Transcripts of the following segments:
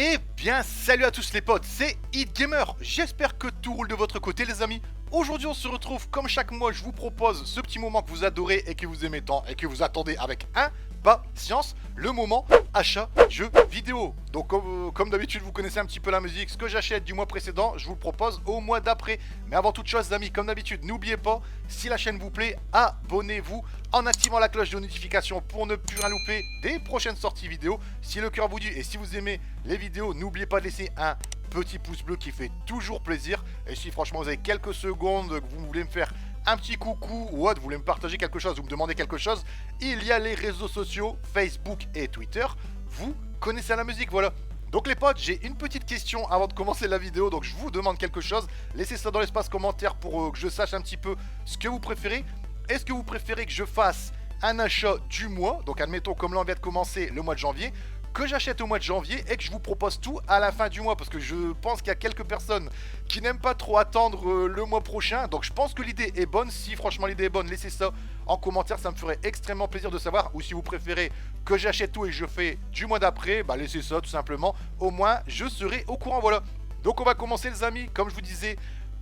Eh bien, salut à tous les potes, c'est HitGamer. J'espère que tout roule de votre côté, les amis. Aujourd'hui, on se retrouve comme chaque mois. Je vous propose ce petit moment que vous adorez et que vous aimez tant et que vous attendez avec impatience, le moment achat jeux vidéo. Donc, comme d'habitude, vous connaissez un petit peu la musique. Ce que j'achète du mois précédent, je vous le propose au mois d'après. Mais avant toute chose, les amis, comme d'habitude, n'oubliez pas, si la chaîne vous plaît, abonnez-vous en activant la cloche de notification pour ne plus rien louper des prochaines sorties vidéo. Si le cœur vous dit et si vous aimez les vidéos, n'oubliez pas de laisser un petit pouce bleu qui fait toujours plaisir. Et si franchement vous avez quelques secondes, que vous voulez me faire un petit coucou ou autre, vous voulez me partager quelque chose, vous me demandez quelque chose, il y a les réseaux sociaux Facebook et Twitter. Vous connaissez la musique, voilà. Donc les potes, j'ai une petite question avant de commencer la vidéo, donc je vous demande quelque chose. Laissez ça dans l'espace commentaire pour que je sache un petit peu ce que vous préférez. Est-ce que vous préférez que je fasse un achat du mois, donc admettons comme là on vient de commencer le mois de janvier, que j'achète au mois de janvier et que je vous propose tout à la fin du mois, parce que je pense qu'il y a quelques personnes qui n'aiment pas trop attendre le mois prochain. Donc je pense que l'idée est bonne. Si franchement l'idée est bonne, laissez ça en commentaire, ça me ferait extrêmement plaisir de savoir. Ou si vous préférez que j'achète tout et que je fais du mois d'après, bah laissez ça tout simplement, au moins je serai au courant, voilà. Donc on va commencer les amis, comme je vous disais,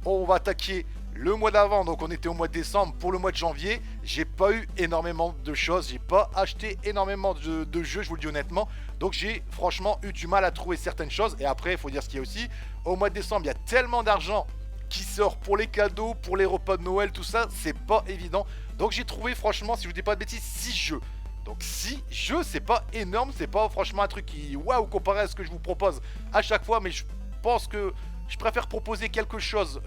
on va attaquer le mois d'avant, donc on était au mois de décembre. Pour le mois de janvier, j'ai pas eu énormément de choses, j'ai pas acheté énormément de jeux, je vous le dis honnêtement. Donc j'ai franchement eu du mal à trouver certaines choses. Et après, il faut dire ce qu'il y a aussi. Au mois de décembre, il y a tellement d'argent qui sort pour les cadeaux, pour les repas de Noël, tout ça, c'est pas évident. Donc j'ai trouvé franchement, si je vous dis pas de bêtises, 6 jeux. Donc 6 jeux, c'est pas énorme, c'est pas franchement un truc qui waouh comparé à ce que je vous propose à chaque fois. Mais je pense que je préfère proposer quelque chose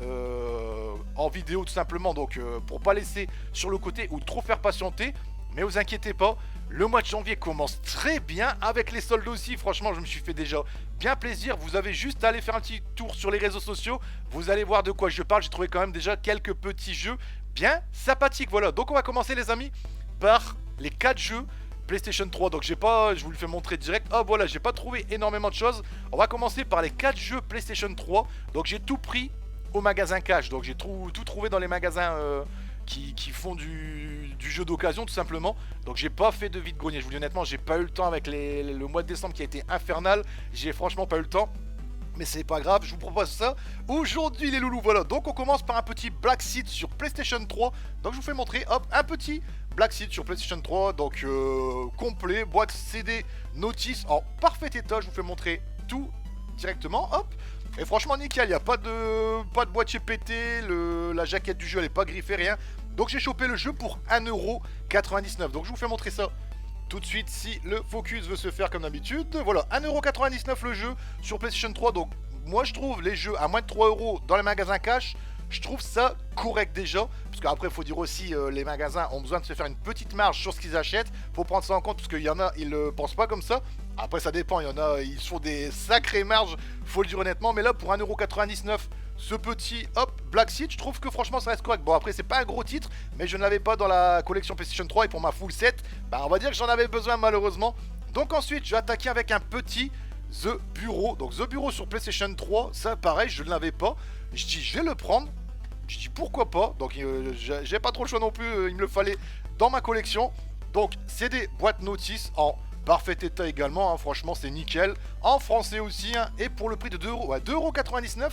en vidéo tout simplement, donc pour pas laisser sur le côté ou trop faire patienter. Mais vous inquiétez pas, le mois de janvier commence très bien avec les soldes aussi. Franchement, je me suis fait déjà bien plaisir. Vous avez juste à aller faire un petit tour sur les réseaux sociaux, vous allez voir de quoi je parle. J'ai trouvé quand même déjà quelques petits jeux bien sympathiques. Voilà, donc on va commencer les amis par les 4 jeux PlayStation 3. Donc j'ai pas, je vous le fais montrer direct. Ah voilà, j'ai pas trouvé énormément de choses. On va commencer par les 4 jeux PlayStation 3. Donc j'ai tout pris au magasin cash. Donc j'ai tout trouvé dans les magasins qui font du jeu d'occasion tout simplement. Donc j'ai pas fait de vide-grenier. Je vous dis honnêtement, j'ai pas eu le temps avec le mois de décembre qui a été infernal. J'ai franchement pas eu le temps. Mais c'est pas grave, je vous propose ça aujourd'hui les loulous, voilà. Donc on commence par un petit Black Seed sur PlayStation 3. Donc je vous fais montrer, hop, un petit Black Seed sur PlayStation 3. Donc complet, boîte CD Notice en parfait état. Je vous fais montrer tout directement, hop. Et franchement nickel, il n'y a pas de boîtier pété, la jaquette du jeu elle est pas griffée, rien. Donc j'ai chopé le jeu pour 1,99€. Donc je vous fais montrer ça tout de suite si le focus veut se faire comme d'habitude. Voilà, 1,99€ le jeu sur PlayStation 3. Donc moi je trouve les jeux à moins de 3€ dans les magasins cash, je trouve ça correct déjà. Parce qu'après il faut dire aussi, les magasins ont besoin de se faire une petite marge sur ce qu'ils achètent. Faut prendre ça en compte parce qu'il y en a, ils ne pensent pas comme ça. Après ça dépend, il y en a, ils font des sacrées marges, faut le dire honnêtement. Mais là pour 1,99€, ce petit hop Black Seed, je trouve que franchement ça reste correct. Bon après c'est pas un gros titre, mais je ne l'avais pas dans la collection PlayStation 3 et pour ma full set, bah on va dire que j'en avais besoin malheureusement. Donc ensuite je vais attaquer avec un petit The Bureau. Donc The Bureau sur PlayStation 3, ça pareil je ne l'avais pas. Je dis je vais le prendre. Je dis pourquoi pas. Donc j'ai pas trop le choix non plus, il me le fallait dans ma collection. Donc c'est des boîtes notice en parfait état également, hein. Franchement c'est nickel. En français aussi, hein. Et pour le prix de 2€, ouais, 2,99€.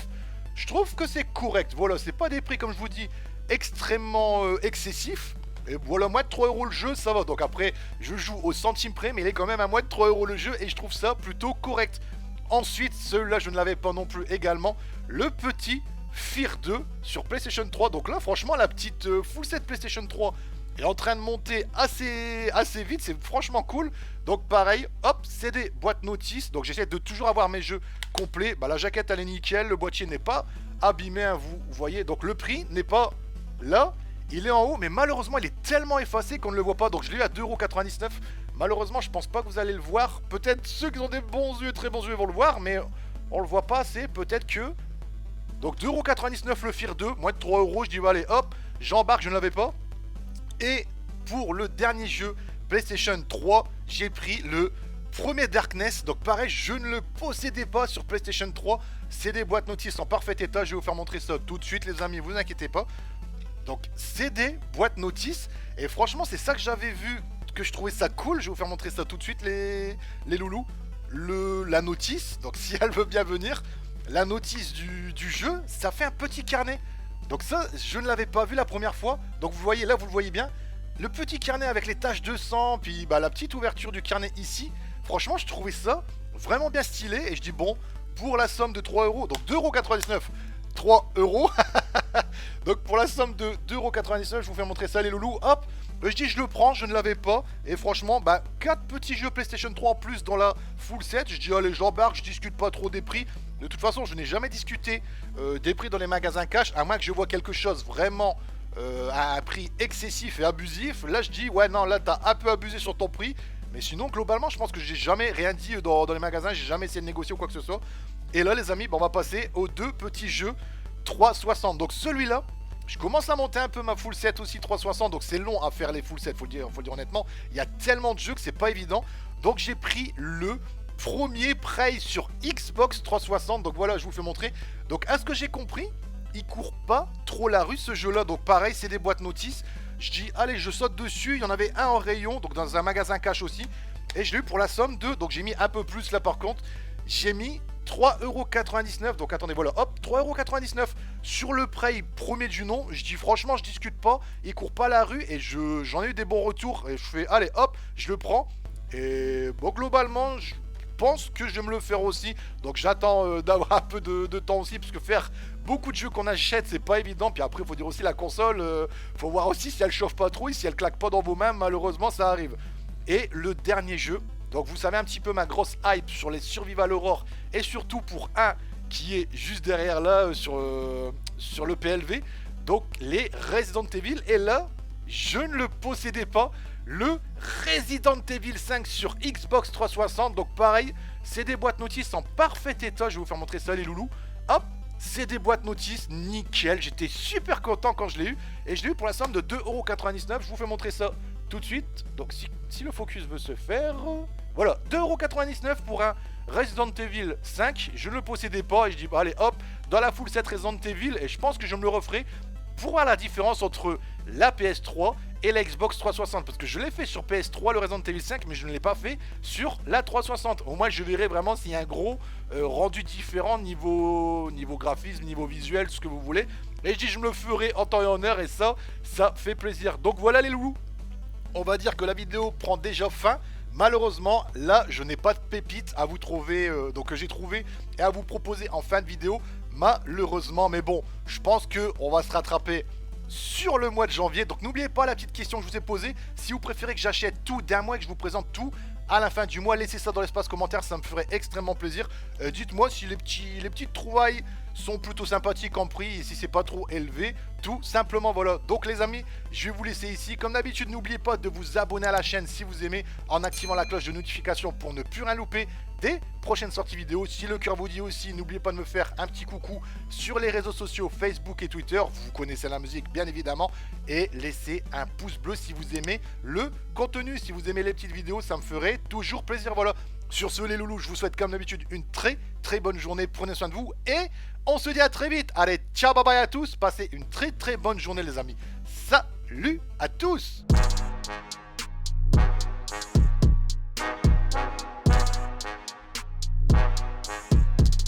Je trouve que c'est correct, voilà, c'est pas des prix comme je vous dis extrêmement excessifs. Et voilà, moins de 3€ le jeu, ça va. Donc après, je joue au centime près, mais il est quand même à moins de 3€ le jeu et je trouve ça plutôt correct. Ensuite, celui-là, je ne l'avais pas non plus également, le petit Fear 2 sur PlayStation 3. Donc là, franchement, la petite full set PlayStation 3 est en train de monter assez vite, c'est franchement cool. Donc pareil, hop, c'est des boîtes notice. Donc j'essaie de toujours avoir mes jeux complets. Bah la jaquette elle est nickel, le boîtier n'est pas abîmé, hein, vous voyez. Donc le prix n'est pas là, il est en haut, mais malheureusement il est tellement effacé qu'on ne le voit pas. Donc je l'ai eu à 2,99€. Malheureusement je pense pas que vous allez le voir. Peut-être ceux qui ont des bons yeux, très bons yeux vont le voir, mais on le voit pas assez, peut-être que. Donc 2,99€ le Fear 2, moins de 3€, je dis bah, allez hop, j'embarque, je ne l'avais pas. Et pour le dernier jeu PlayStation 3, j'ai pris le premier Darkness. Donc pareil, je ne le possédais pas sur PlayStation 3. C'est des boîtes notice en parfait état. Je vais vous faire montrer ça tout de suite les amis, vous inquiétez pas. Donc c'est des boîtes notice. Et franchement c'est ça que j'avais vu, que je trouvais ça cool. Je vais vous faire montrer ça tout de suite les loulous. la notice, donc si elle veut bien venir, la notice du jeu, ça fait un petit carnet. Donc ça, je ne l'avais pas vu la première fois. Donc vous voyez, là vous le voyez bien, le petit carnet avec les taches de sang, puis bah, la petite ouverture du carnet ici. Franchement, je trouvais ça vraiment bien stylé. Et je dis bon, pour la somme de 3 euros, donc 2,99€, 3 euros. Donc pour la somme de 2,99€, je vous fais montrer ça les loulous. Hop, je dis je le prends, je ne l'avais pas. Et franchement, bah 4 petits jeux PlayStation 3 en plus dans la full set. Je dis allez, j'embarque, je discute pas trop des prix. De toute façon, je n'ai jamais discuté des prix dans les magasins cash, à moins que je vois quelque chose vraiment à un prix excessif et abusif. Là, je dis ouais non, là t'as un peu abusé sur ton prix. Mais sinon, globalement, je pense que j'ai jamais rien dit dans les magasins, j'ai jamais essayé de négocier ou quoi que ce soit. Et là, les amis, bah, on va passer aux deux petits jeux 360. Donc celui-là, je commence à monter un peu ma full set aussi 360. Donc c'est long à faire les full sets, faut le dire honnêtement. Il y a tellement de jeux que c'est pas évident. Donc j'ai pris le premier price sur Xbox 360. Donc voilà, je vous le fais montrer. Donc à ce que j'ai compris, il court pas trop la rue ce jeu-là. Donc pareil, c'est des boîtes notices. Je dis allez, je saute dessus. Il y en avait un en rayon, donc dans un magasin cash aussi. Et je l'ai eu pour la somme de, donc j'ai mis un peu plus là par contre. J'ai mis 3,99€. Donc attendez, voilà, hop, 3,99€ sur le prix premier du nom. Je dis franchement, je discute pas. Il court pas la rue et j'en ai eu des bons retours. Et je fais, allez, hop, je le prends. Et bon, globalement, je pense que je vais me le faire aussi. Donc j'attends d'avoir un peu de temps aussi. Parce que faire beaucoup de jeux qu'on achète, c'est pas évident. Puis après, il faut dire aussi la console. Faut voir aussi si elle chauffe pas trop. Et si elle claque pas dans vos mains, malheureusement, ça arrive. Et le dernier jeu. Donc vous savez un petit peu ma grosse hype sur les Survival Horror et surtout pour un qui est juste derrière là sur le PLV. Donc les Resident Evil. Et là, je ne le possédais pas. Le Resident Evil 5 sur Xbox 360. Donc pareil, c'est des boîtes notices en parfait état. Je vais vous faire montrer ça les loulous. Hop, c'est des boîtes notices nickel. J'étais super content quand je l'ai eu. Et je l'ai eu pour la somme de 2,99€. Je vous fais montrer ça tout de suite. Donc si le focus veut se faire... Voilà, 2,99€ pour un Resident Evil 5. Je ne le possédais pas et je dis bah, allez hop, dans la full set Resident Evil. Et je pense que je me le referai pour voir la différence entre la PS3 et la Xbox 360. Parce que je l'ai fait sur PS3 le Resident Evil 5, mais je ne l'ai pas fait sur la 360. Au moins je verrai vraiment s'il y a un gros rendu différent niveau graphisme, niveau visuel, ce que vous voulez. Et je dis je me le ferai en temps et en heure et ça fait plaisir. Donc voilà les loulous. On va dire que la vidéo prend déjà fin. Malheureusement, là, je n'ai pas de pépite à vous trouver, donc que j'ai trouvé et à vous proposer en fin de vidéo. Malheureusement, mais bon, je pense qu'on va se rattraper sur le mois de janvier. Donc n'oubliez pas la petite question que je vous ai posée. Si vous préférez que j'achète tout d'un mois et que je vous présente tout à la fin du mois, laissez ça dans l'espace commentaire, ça me ferait extrêmement plaisir. Dites-moi si les petites trouvailles sont plutôt sympathiques en prix et si c'est pas trop élevé, tout simplement voilà. Donc les amis, je vais vous laisser ici. Comme d'habitude, n'oubliez pas de vous abonner à la chaîne si vous aimez en activant la cloche de notification pour ne plus rien louper des prochaines sorties vidéo. Si le cœur vous dit aussi, n'oubliez pas de me faire un petit coucou sur les réseaux sociaux Facebook et Twitter. Vous connaissez la musique bien évidemment. Et laissez un pouce bleu si vous aimez le contenu. Si vous aimez les petites vidéos, ça me ferait toujours plaisir. Voilà. Sur ce les loulous, je vous souhaite comme d'habitude une très bonne journée. Prenez soin de vous et on se dit à très vite. Allez, ciao, bye bye à tous. Passez une très bonne journée les amis. Salut à tous.